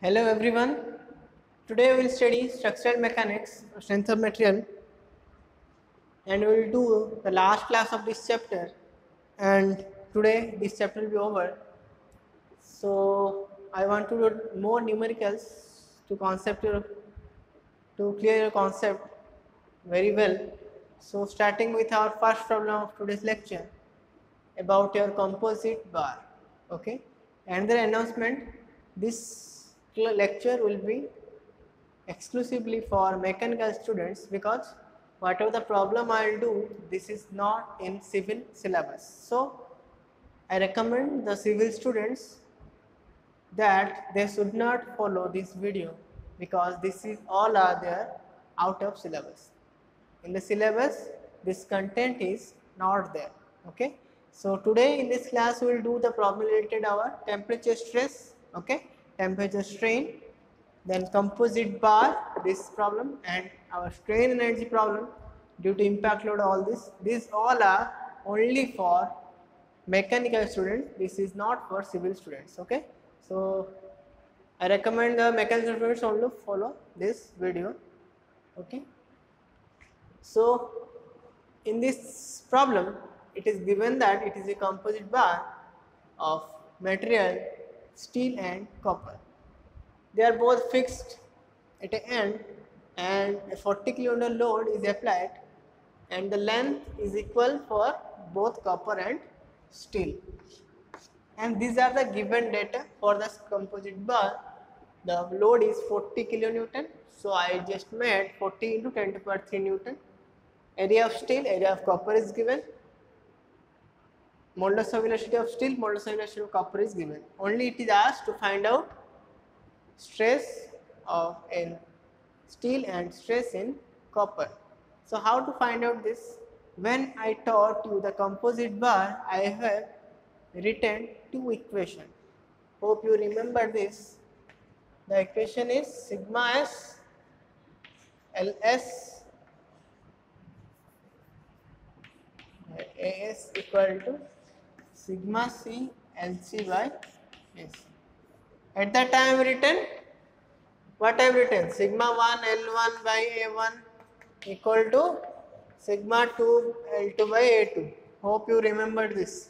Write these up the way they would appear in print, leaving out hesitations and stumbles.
Hello everyone. Today we will study structural mechanics, strength of material, and we will do the last class of this chapter. And today this chapter will be over. So I want to do more numericals to to clear your concept very well. So starting with our first problem of today's lecture about your composite bar. Okay. Another announcement. This lecture will be exclusively for mechanical students because whatever the problem I'll do, this is not in civil syllabus. So I recommend the civil students that they should not follow this video because this is all are there out of syllabus. In the syllabus, this content is not there. Okay. So today in this class we will do the problem related our temperature stress, okay, temperature strain, then composite bar, this problem, and our strain energy problem due to impact load. All this, these all are only for mechanical students. This is not for civil students. Okay. So I recommend the mechanical students only follow this video. Okay. So in this problem, it is given that it is a composite bar of material steel and copper. They are both fixed at an end and a 40 kN load is applied and the length is equal for both copper and steel. And these are the given data for the composite bar. The load is 40 kilonewton. So I just made 40 into 10 to the power 3 Newton. Area of steel, area of copper is given. Modulus of velocity of steel, modulus of velocity of copper is given. Only it is asked to find out stress of in steel and stress in copper. So how to find out this? When I taught you the composite bar, I have written two equations. Hope you remember this. The equation is sigma s ls as equal to sigma c lc by s. At that time I have written, what I have written? Sigma 1 L1 by A1 equal to sigma 2 L2 by A2. Hope you remember this.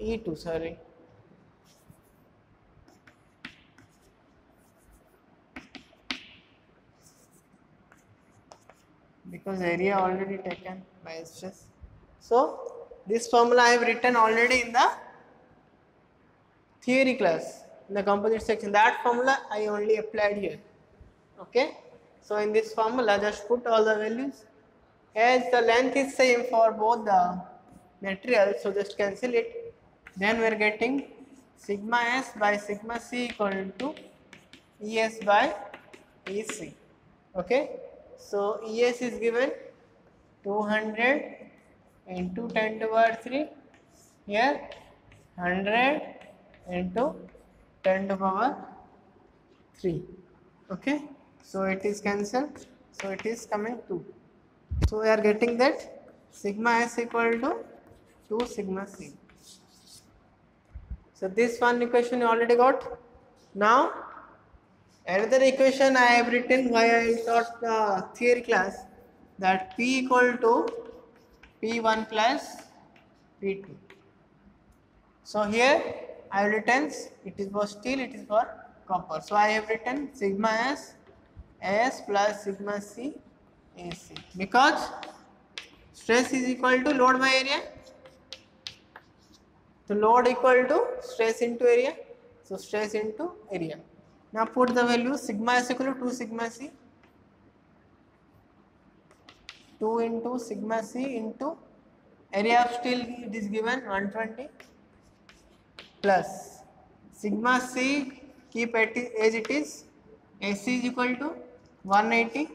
E2, sorry. Because area already taken by stress. So this formula I have written already in the theory class, in the composite section. That formula I only applied here. Okay. So in this formula just put all the values. As the length is same for both the materials, so just cancel it. Then we are getting sigma s by sigma c equal to es by ec. Okay. So es is given 200 into 10 to the power 3. Here 100 into 10 to the power 3. Okay. So it is cancelled. So it is coming 2. So we are getting that sigma s equal to 2 sigma c. So this one equation you already got. Now another equation I have written while I taught the theory class, that P equal to P1 plus P2. So here I have written, it is for steel, it is for copper. So I have written sigma s plus sigma c ac, because stress is equal to load by area. So load equal to stress into area. So stress into area. Now put the value sigma s equal to 2 sigma c. 2 into sigma c into area of steel, it is given 120, plus sigma c keep as it is, ac is equal to 180,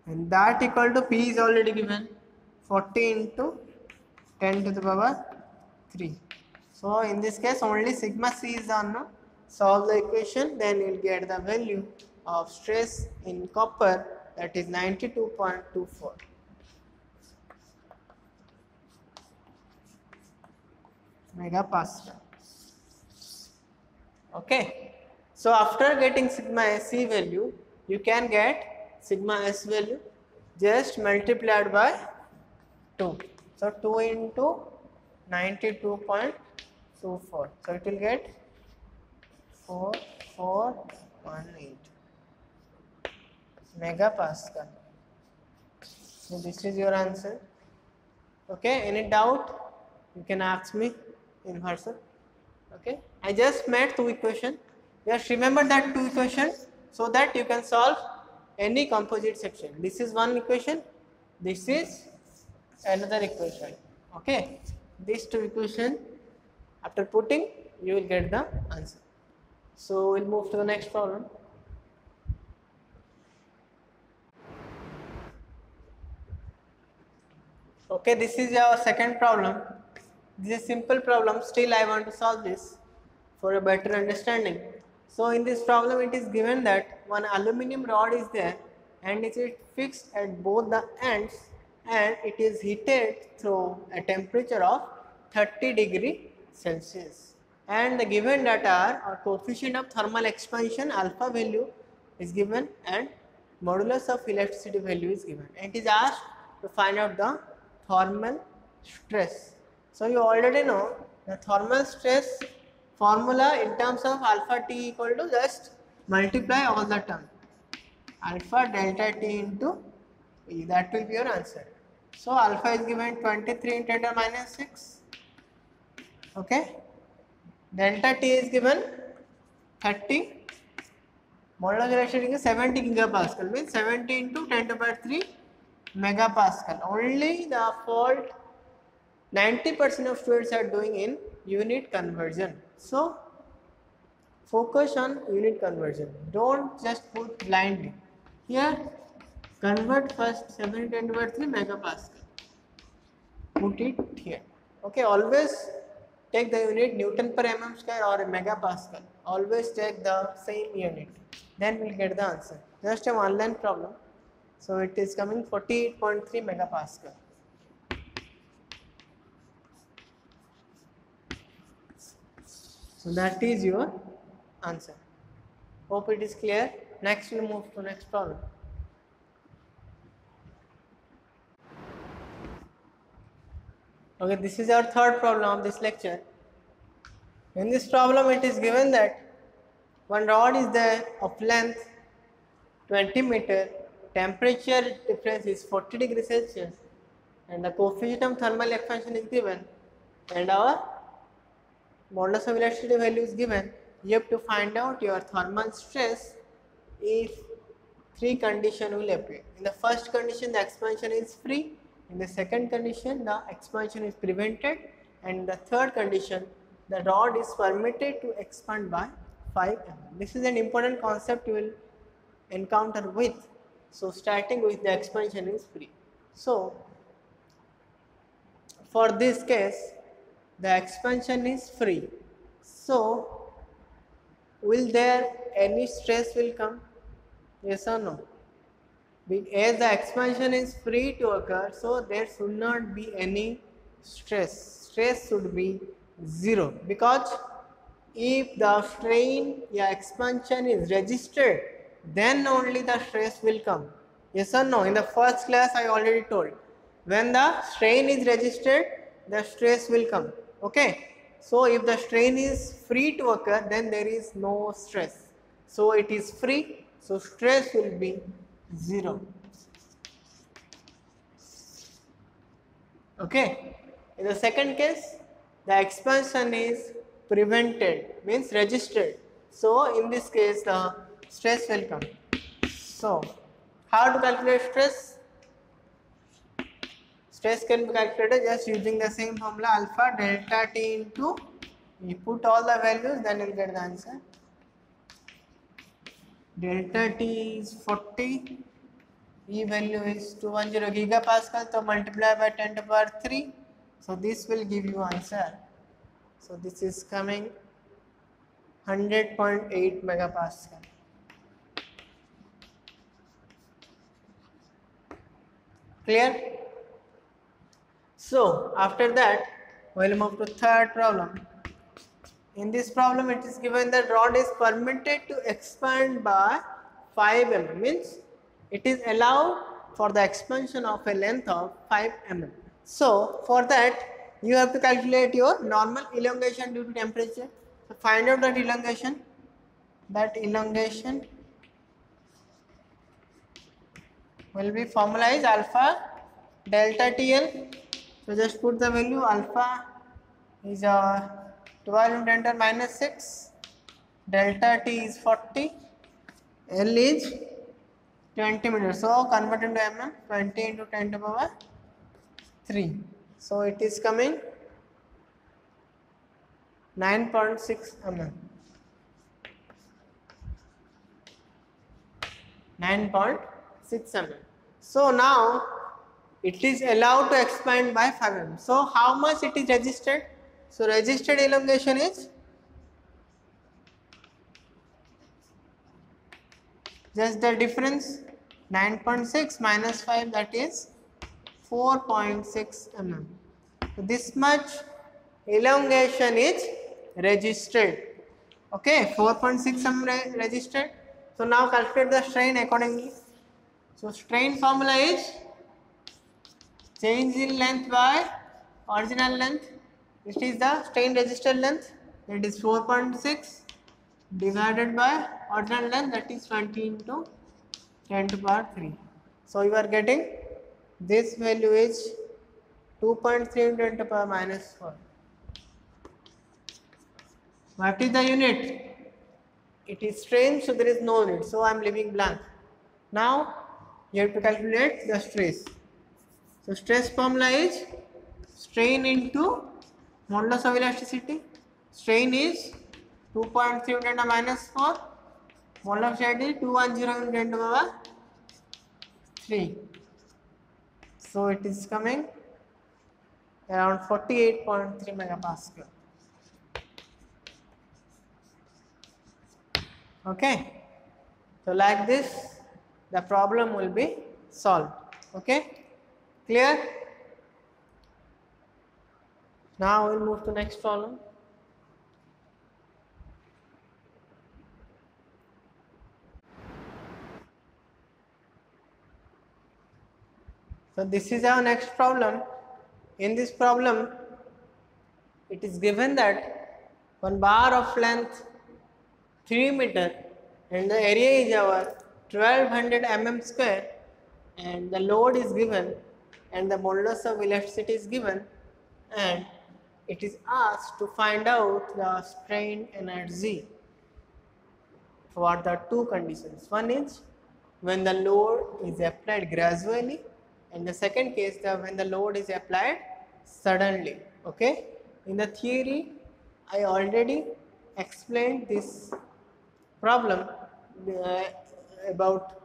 and that equal to p is already given 40 into 10 to the power 3. So in this case only sigma c is unknown. Solve the equation, then you will get the value of stress in copper, that is 92.24 megapascal. Okay. So after getting sigma SC value, you can get sigma S value just multiplied by 2. So 2 into 92.24. So it will get 4418 megapascal. So this is your answer. Okay, any doubt? You can ask me in person. Okay, I just made two equations. Just remember that two equations so that you can solve any composite section. This is one equation, this is another equation. Okay, these two equations, after putting, you will get the answer. So we'll move to the next problem. Okay, this is our second problem. This is a simple problem, still I want to solve this for a better understanding. So in this problem it is given that one aluminum rod is there and it is fixed at both the ends and it is heated through a temperature of 30 degree Celsius. And the given data are coefficient of thermal expansion alpha value is given and modulus of elasticity value is given. And it is asked to find out the thermal stress. So you already know the thermal stress formula in terms of alpha T equal to just multiply all the term alpha delta T into E, that will be your answer. So alpha is given 23 into 10 to the minus 6. Okay, delta T is given 30. Modulus elasticity is 70 gigapascal, means 70 into 10 to the power 3 megapascal. Only the fault 90% of students are doing in unit conversion. So focus on unit conversion. Don't just put blindly. Here, convert first 70 10 to the power 3 megapascal. Put it here. Okay, always take the unit Newton per mm square or megapascal. Always take the same unit. Then we'll get the answer. Just a one line problem. So it is coming 48.3 megapascal. So that is your answer. Hope it is clear. Next we'll move to next problem. Okay, this is our third problem of this lecture. In this problem it is given that one rod is there of length 20 meter, temperature difference is 40 degrees Celsius and the coefficient of thermal expansion is given and our modulus of elasticity value is given. You have to find out your thermal stress if three conditions will appear. In the first condition the expansion is free, in the second condition the expansion is prevented, and in the third condition the rod is permitted to expand by 5 mm. This is an important concept you will encounter with. So starting with the expansion is free. So for this case the expansion is free. So will there any stress will come? Yes or no? As the expansion is free to occur, so there should not be any stress. Stress should be 0 because if the strain expansion is registered, then only the stress will come. Yes or no? In the first class I already told, when the strain is registered, the stress will come. Okay, so if the strain is free to occur, then there is no stress. So it is free, so stress will be 0. Okay, in the second case the expansion is prevented, means registered. So in this case the stress will come. So how to calculate stress? Stress can be calculated just using the same formula alpha delta T into, you put all the values, then you will get the answer. Delta T is 40, E value is 210 gigapascal, so multiply by 10 to the power 3. So this will give you answer. So this is coming 100.8 megapascal. Clear? So after that we will move to third problem. In this problem, it is given that rod is permitted to expand by 5 mm, means it is allowed for the expansion of a length of 5 mm. So, for that you have to calculate your normal elongation due to temperature. So, find out that elongation. That elongation will be formula is alpha delta TL. So, just put the value. Alpha is 12 into 10 to the minus 6, delta T is 40, L is 20 meters. So, convert into mm, 20 into 10 to the power 3. So, it is coming 9.6 mm. 9.6 mm. So, now it is allowed to expand by 5 mm. So, how much it is registered? So, registered elongation is just the difference, 9.6 minus 5, that is 4.6 mm. So, this much elongation is registered. Okay, 4.6 mm registered. So, now calculate the strain accordingly. So, strain formula is change in length by original length. This is the strain registered length, that is 4.6 divided by original length, that is 20 into 10 to the power 3. So, you are getting this value is 2.3 into 10 to the power minus 4. What is the unit? It is strain, so there is no unit. So, I am leaving blank. Now, you have to calculate the stress. So, stress formula is strain into modulus of elasticity. Strain is 2.3 into 10 to the minus 4. Modulus of elasticity is 210 into 10 to the power 3. So, it is coming around 48.3 megapascal. Okay. So, like this the problem will be solved. Okay. Clear? Now, we will move to next problem. So, this is our next problem. In this problem, it is given that one bar of length 3 meter and the area is our 1200 mm square, and the load is given and the modulus of elasticity is given, and it is asked to find out the strain energy for the two conditions. One is when the load is applied gradually, and the second case when the load is applied suddenly. Okay. In the theory, I already explained this problem about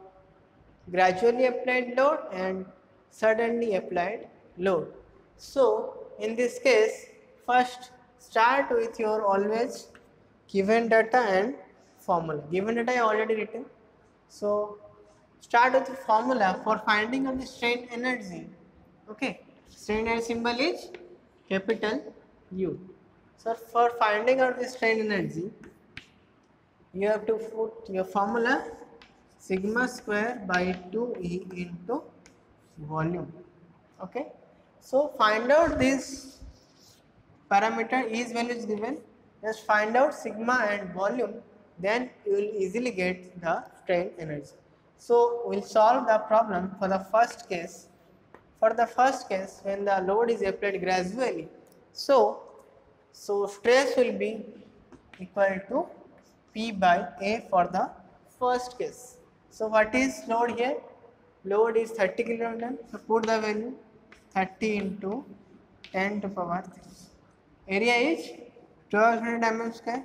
gradually applied load and suddenly applied load. So, in this case, first start with your always given data and formula. Given data I already written. So, start with the formula for finding of the strain energy. Okay, strain energy symbol is capital U. So, for finding out the strain energy, you have to put your formula sigma square by 2E into volume. Okay. So, find out this parameter, E's value is given, just find out sigma and volume, then you will easily get the strain energy. So, we will solve the problem for the first case. For the first case, when the load is applied gradually, so stress will be equal to P by A for the first case. So, what is load here? Load is 30 kN. So, put the value 30 into 10 to the power 3. Area is 1200 mm square.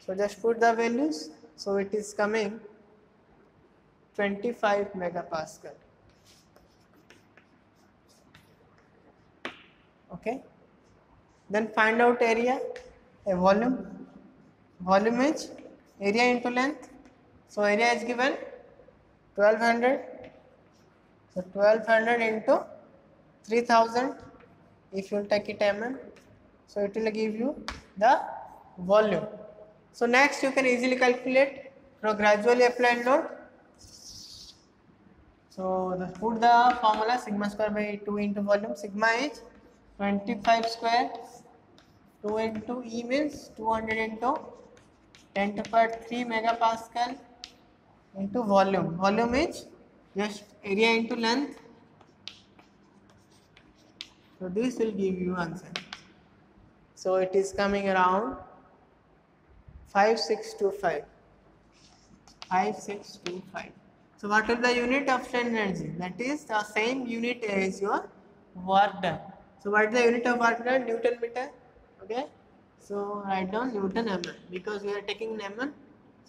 So, just put the values. So, it is coming 25 megapascal. Okay. Then find out area, a volume. Volume is area into length. So, area is given 1200. So, 1200 into 3000, if you take it mm. So it will give you the volume. So next you can easily calculate for gradually applied load. So put the formula sigma square by 2 into volume. Sigma is 25 square, 2 into E means 200 into 10 to the power 3 megapascal into volume. Volume is just area into length. So this will give you answer. So it is coming around 5625. 5625. So what is the unit of strain energy? That is the same unit as your work done. So what is the unit of work done? Newton meter. Okay. So write down Newton mm because we are taking mm.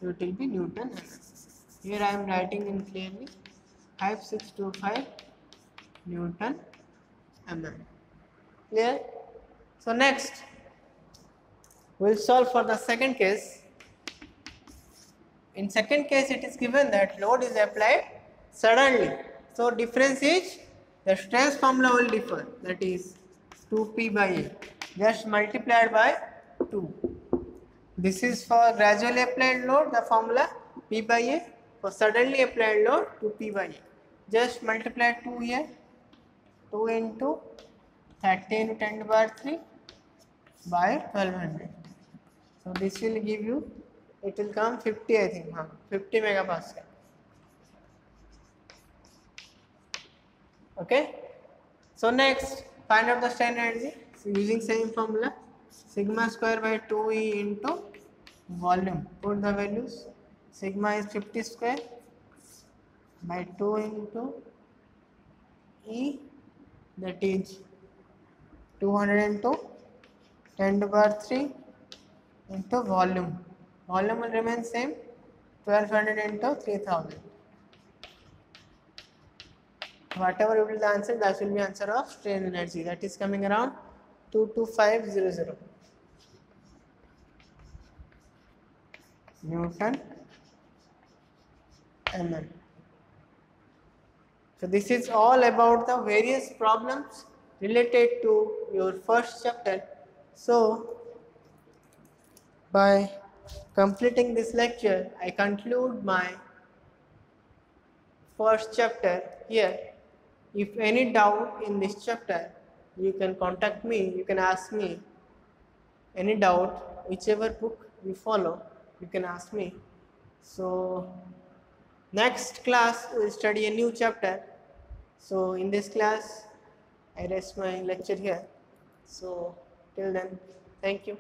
So it will be Newton mm. Here I am writing in clearly 5625 Newton mm. Clear? So next we will solve for the second case. In second case, it is given that load is applied suddenly. So difference is the stress formula will differ. That is 2P by A. Just multiplied by 2. This is for gradually applied load. The formula P by A. For suddenly applied load 2P by A. Just multiply 2 here. 2 into 30 into 10 to the power 3 by 1200. So this will give you. It will come 50, I think, 50 megapascal. Okay. So next, find out the strain energy. So using same formula, sigma square by 2E into volume. Put the values. Sigma is 50 square by 2 into E, that is 200 into 10 to the power 3 into volume. Volume will remain same, 1200 into 3000. Whatever you will the answer, that will be answer of strain energy. That is coming around 22500 Newton mm. So this is all about the various problems related to your first chapter. So by completing this lecture, I conclude my first chapter here. If any doubt in this chapter, you can contact me, you can ask me any doubt, whichever book you follow, you can ask me. So next class we will study a new chapter. So in this class, I rest my lecture here. So till then, thank you.